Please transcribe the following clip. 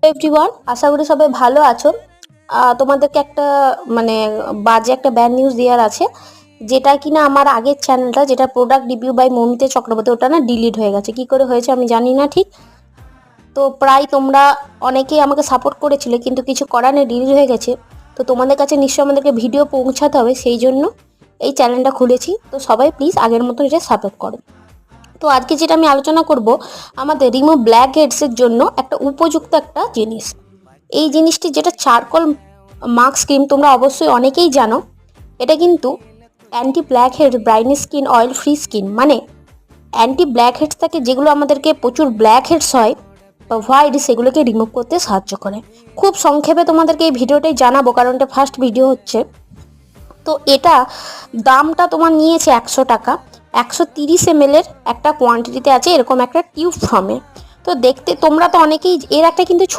Everyone, আশা করি সবাই ভালো আছো। তোমাদেরকে একটা মানে বাজে একটা ব্যাড নিউজ দেওয়ার আছে, যেটা কিনা আমার আগের চ্যানেলটা, যেটা product review by Moumita Chakraborty, ওটা না ডিলিট হয়ে গেছে। কি করে হয়েছে আমি জানি না ঠিক। তো প্রায় তোমরা অনেকেই আমাকে সাপোর্ট করেছিলে, কিন্তু কিছু করার নেই, ডিলিট হয়ে গেছে। তো তোমাদের কাছে নিশ্চয়ই আমাদেরকে ভিডিও পৌঁছাতে হবে, সেই জন্য এই চ্যানেলটা খুলেছি। তো সবাই প্লিজ আগের মতো এটা সাপোর্ট করো। তো আজকে যেটা আমি আলোচনা করব, আমাদের রিমুভ ব্ল্যাক হেডসের জন্য একটা উপযুক্ত একটা জিনিস। এই জিনিসটি যেটা চারকোল মাস্ক ক্রিম, তোমরা অবশ্যই অনেকেই জানো। এটা কিন্তু anti black head brightness skin oil free skin, মানে অ্যান্টি ব্ল্যাক হেডস থাকে, যেগুলো আমাদেরকে প্রচুর ব্ল্যাক হেডস হয় বা হোয়াইট, সেগুলোকে রিমুভ করতে সাহায্য করে। খুব সংক্ষেপে তোমাদেরকে এই ভিডিওটাই জানাবো, কারণ এটা ফার্স্ট ভিডিও হচ্ছে। তো এটা দামটা তোমার নিয়েছে 100 টাকা। 130 ml একটা কোয়ান্টিটিতে আছে, এরকম একটা টিউব ফর্মে। তো দেখতে তোমরা তো অনেকেই, এর একটা কিন্তু ছোট